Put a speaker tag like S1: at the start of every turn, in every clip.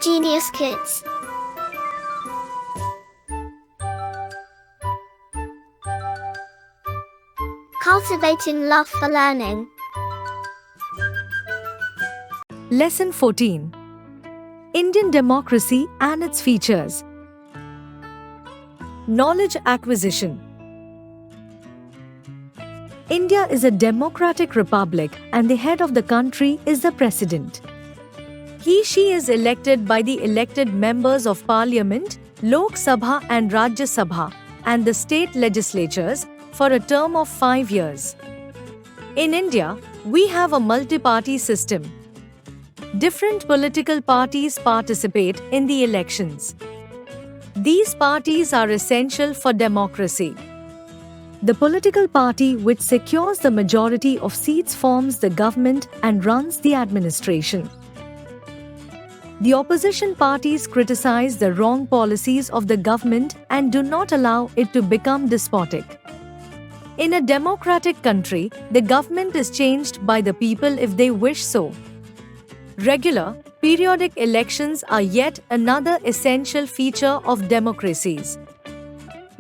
S1: Genius Kids. Cultivating love for learning.
S2: Lesson 14. Indian Democracy and its Features. Knowledge Acquisition. India is a democratic republic and the head of the country is the president. He/she is elected by the elected members of parliament, Lok Sabha and Rajya Sabha, and the state legislatures for a term of 5 years. In India, we have a multi-party system. Different political parties participate in the elections. These parties are essential for democracy. The political party which secures the majority of seats forms the government and runs the administration. The opposition parties criticize the wrong policies of the government and do not allow it to become despotic. In a democratic country, the government is changed by the people if they wish so. Regular, periodic elections are yet another essential feature of democracies.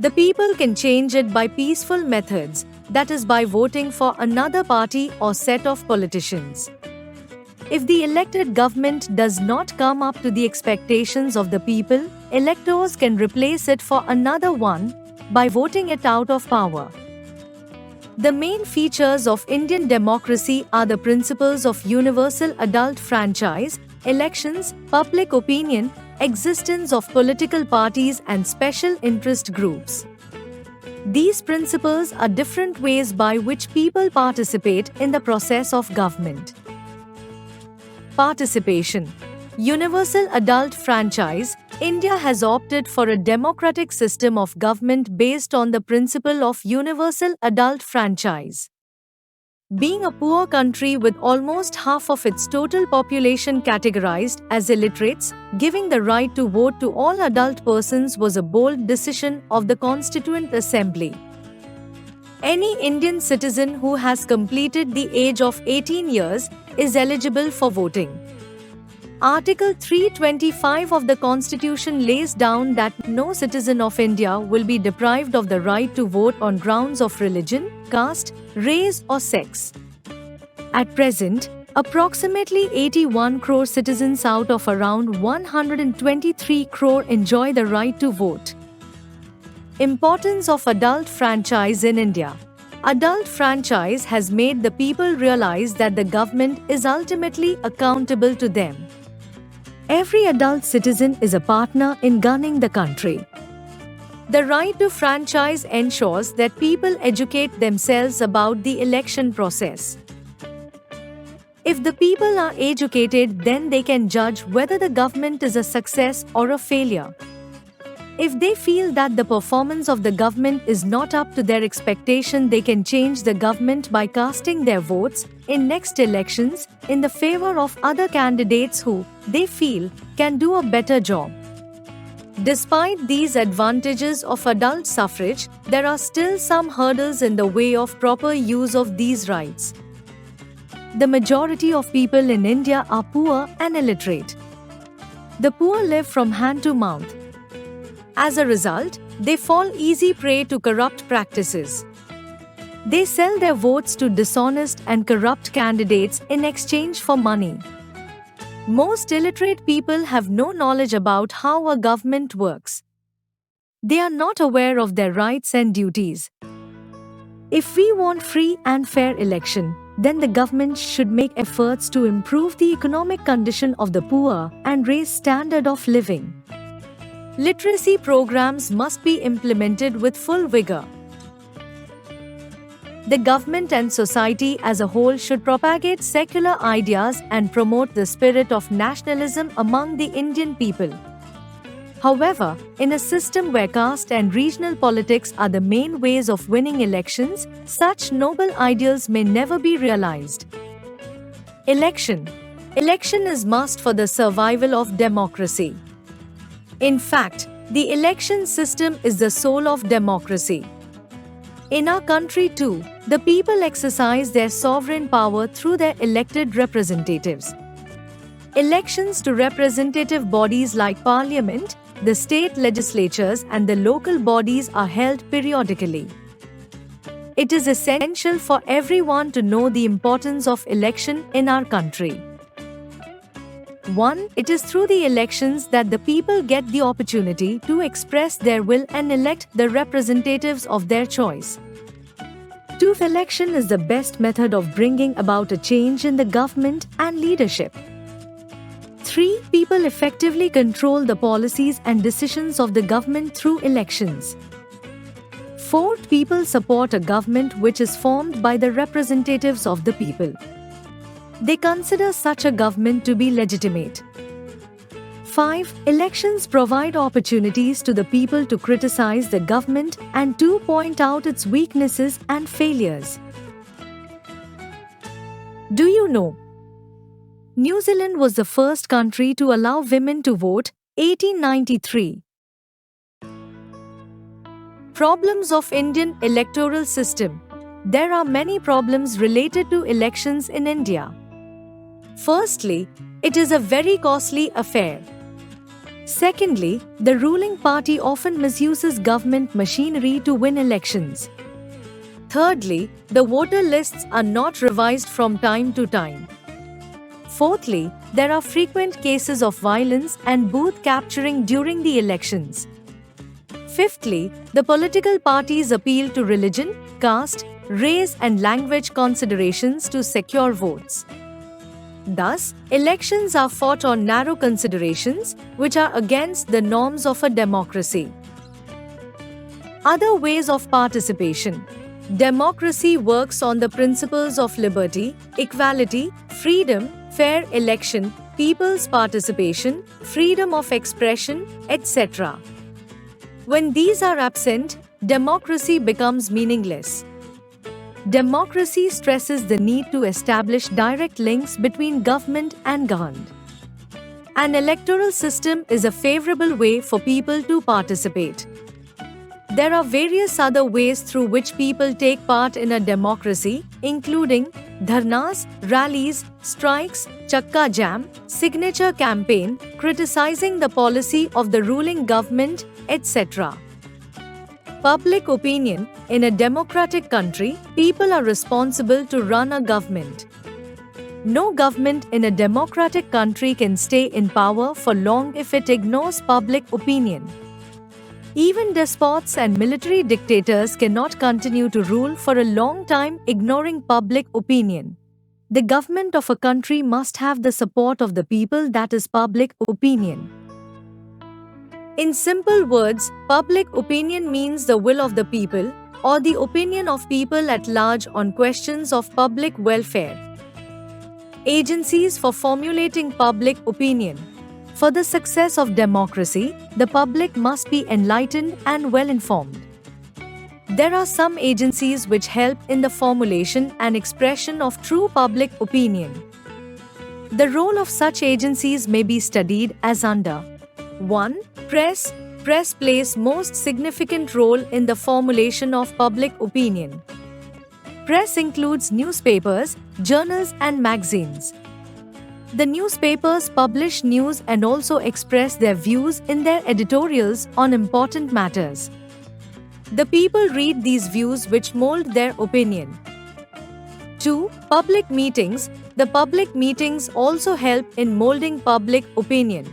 S2: The people can change it by peaceful methods, that is by voting for another party or set of politicians. If the elected government does not come up to the expectations of the people, electors can replace it for another one by voting it out of power. The main features of Indian democracy are the principles of universal adult franchise, elections, public opinion, existence of political parties and special interest groups. These principles are different ways by which people participate in the process of government. Participation. Universal adult franchise. India has opted for a democratic system of government based on the principle of universal adult franchise. Being a poor country with almost half of its total population categorized as illiterates, giving the right to vote to all adult persons was a bold decision of the Constituent Assembly. Any Indian citizen who has completed the age of 18 years is eligible for voting. Article 325 of the Constitution lays down that no citizen of India will be deprived of the right to vote on grounds of religion, caste, race or sex. At present, approximately 81 crore citizens out of around 123 crore enjoy the right to vote. Importance of adult franchise in India. Adult franchise has made the people realize that the government is ultimately accountable to them. Every adult citizen is a partner in governing the country. The right to franchise ensures that people educate themselves about the election process. If the people are educated, then they can judge whether the government is a success or a failure. If they feel that the performance of the government is not up to their expectation, they can change the government by casting their votes in next elections in the favor of other candidates who, they feel, can do a better job. Despite these advantages of adult suffrage, there are still some hurdles in the way of proper use of these rights. The majority of people in India are poor and illiterate. The poor live from hand to mouth. As a result, they fall easy prey to corrupt practices. They sell their votes to dishonest and corrupt candidates in exchange for money. Most illiterate people have no knowledge about how a government works. They are not aware of their rights and duties. If we want free and fair election, then the government should make efforts to improve the economic condition of the poor and raise standard of living. Literacy programs must be implemented with full vigor. The government and society as a whole should propagate secular ideas and promote the spirit of nationalism among the Indian people. However, in a system where caste and regional politics are the main ways of winning elections, such noble ideals may never be realized. Election. Election is must for the survival of democracy. In fact, the election system is the soul of democracy. In our country too, the people exercise their sovereign power through their elected representatives. Elections to representative bodies like Parliament, the state legislatures, and the local bodies are held periodically. It is essential for everyone to know the importance of election in our country. 1. It is through the elections that the people get the opportunity to express their will and elect the representatives of their choice. 2. Election is the best method of bringing about a change in the government and leadership. 3. People effectively control the policies and decisions of the government through elections. 4. People support a government which is formed by the representatives of the people. They consider such a government to be legitimate. 5. Elections provide opportunities to the people to criticize the government and to point out its weaknesses and failures. Do you know? New Zealand was the first country to allow women to vote, 1893. Problems of Indian electoral system. There are many problems related to elections in India. Firstly, it is a very costly affair. Secondly, the ruling party often misuses government machinery to win elections. Thirdly, the voter lists are not revised from time to time. Fourthly, there are frequent cases of violence and booth capturing during the elections. Fifthly, the political parties appeal to religion, caste, race and language considerations to secure votes. Thus, elections are fought on narrow considerations which are against the norms of a democracy. Other ways of participation. Democracy works on the principles of liberty, equality, freedom, fair election, people's participation, freedom of expression, etc. When these are absent, democracy becomes meaningless. Democracy stresses the need to establish direct links between government and governed. An electoral system is a favorable way for people to participate. There are various other ways through which people take part in a democracy, including dharnas, rallies, strikes, chakka jam, signature campaign, criticizing the policy of the ruling government, etc. Public opinion. In a democratic country, people are responsible to run a government. No government in a democratic country can stay in power for long if it ignores public opinion. Even despots and military dictators cannot continue to rule for a long time ignoring public opinion. The government of a country must have the support of the people, that is public opinion. In simple words, public opinion means the will of the people, or the opinion of people at large on questions of public welfare. Agencies for formulating public opinion. For the success of democracy, the public must be enlightened and well informed. There are some agencies which help in the formulation and expression of true public opinion. The role of such agencies may be studied as under. 1. Press. Press plays most significant role in the formulation of public opinion. Press includes newspapers, journals and magazines. The newspapers publish news and also express their views in their editorials on important matters. The people read these views which mold their opinion. 2. Public meetings. The public meetings also help in molding public opinion.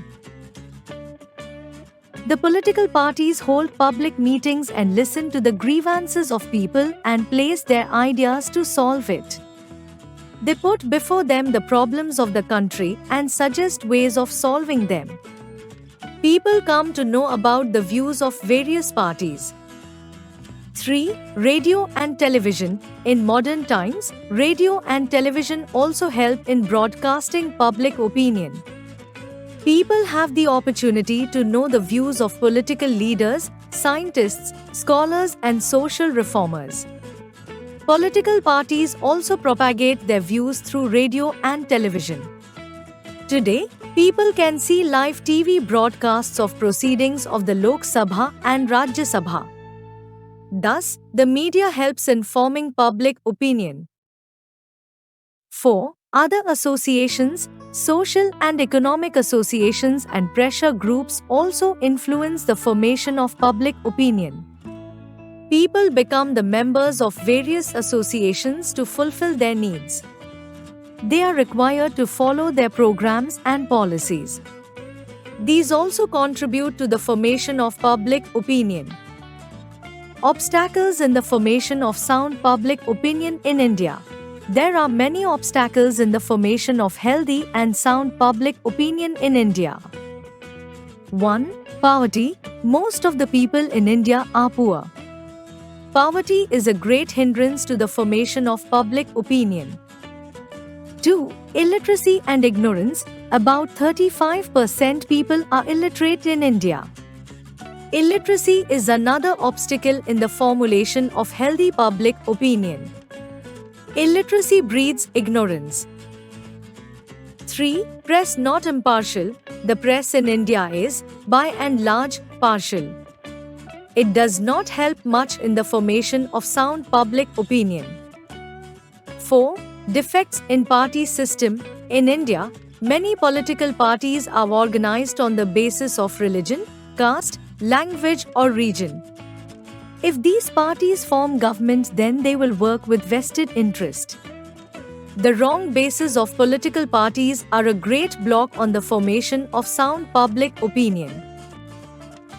S2: The political parties hold public meetings and listen to the grievances of people and place their ideas to solve it. They put before them the problems of the country and suggest ways of solving them. People come to know about the views of various parties. 3. Radio and television. In modern times, radio and television also help in broadcasting public opinion. People have the opportunity to know the views of political leaders, scientists, scholars, and social reformers. Political parties also propagate their views through radio and television. Today, people can see live TV broadcasts of proceedings of the Lok Sabha and Rajya Sabha. Thus, the media helps in forming public opinion. 4. Other associations, social and economic associations and pressure groups also influence the formation of public opinion. People become the members of various associations to fulfill their needs. They are required to follow their programs and policies. These also contribute to the formation of public opinion. Obstacles in the formation of sound public opinion in India. There are many obstacles in the formation of healthy and sound public opinion in India. 1. Poverty. Most of the people in India are poor. Poverty is a great hindrance to the formation of public opinion. 2. Illiteracy and ignorance. About 35% people are illiterate in India. Illiteracy is another obstacle in the formulation of healthy public opinion. Illiteracy breeds ignorance. 3. Press not impartial. The press in India is, by and large, partial. It does not help much in the formation of sound public opinion. 4. Defects in party system. In India, many political parties are organized on the basis of religion, caste, language or region. If these parties form government, then they will work with vested interest. The wrong basis of political parties are a great block on the formation of sound public opinion.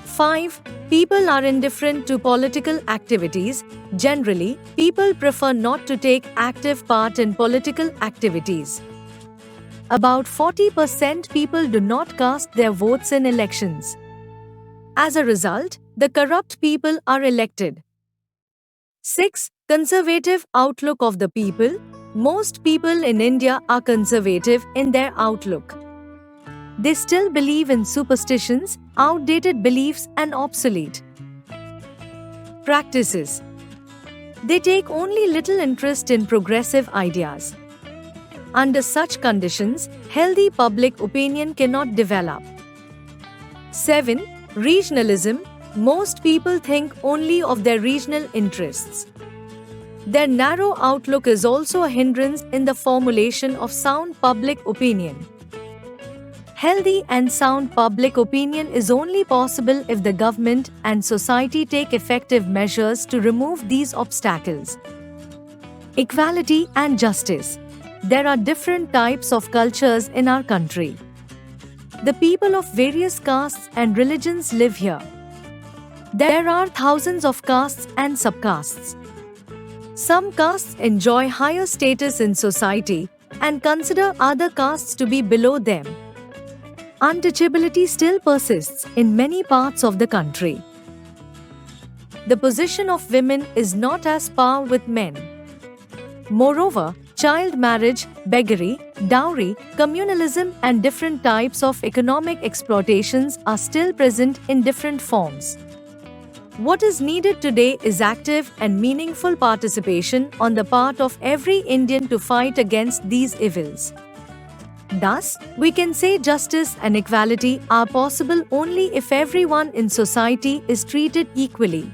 S2: 5. People are indifferent to political activities. Generally, people prefer not to take active part in political activities. About 40% people do not cast their votes in elections. As a result, the corrupt people are elected. 6. Conservative outlook of the people. Most people in India are conservative in their outlook. They still believe in superstitions, outdated beliefs, and obsolete practices. They take only little interest in progressive ideas. Under such conditions, healthy public opinion cannot develop. 7. Regionalism. Most people think only of their regional interests. Their narrow outlook is also a hindrance in the formulation of sound public opinion. Healthy and sound public opinion is only possible if the government and society take effective measures to remove these obstacles. Equality and justice. There are different types of cultures in our country. The people of various castes and religions live here. There are thousands of castes and subcastes. Some castes enjoy higher status in society and consider other castes to be below them. Untouchability still persists in many parts of the country. The position of women is not as par with men. Moreover, child marriage, beggary, dowry, communalism and different types of economic exploitations are still present in different forms. What is needed today is active and meaningful participation on the part of every Indian to fight against these evils. Thus, we can say justice and equality are possible only if everyone in society is treated equally.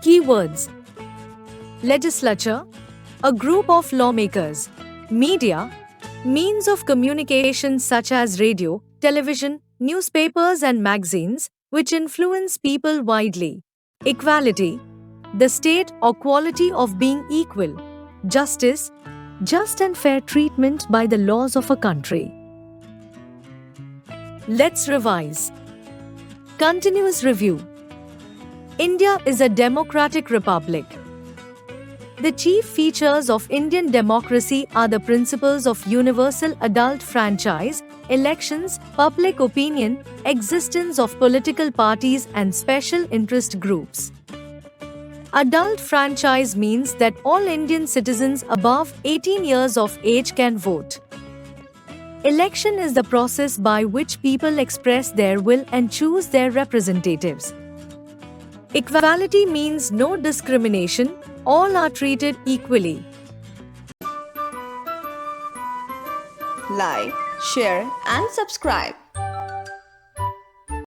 S2: Keywords: legislature, a group of lawmakers; media, means of communication such as radio, television, newspapers and magazines, which influence people widely; equality, the state or quality of being equal; justice, just and fair treatment by the laws of a country. Let's revise. Continuous review. India is a democratic republic. The chief features of Indian democracy are the principles of universal adult franchise, elections, public opinion, existence of political parties and special interest groups. Adult franchise means that all Indian citizens above 18 years of age can vote. Election is the process by which people express their will and choose their representatives. Equality means no discrimination, all are treated equally.
S3: Like, share and subscribe.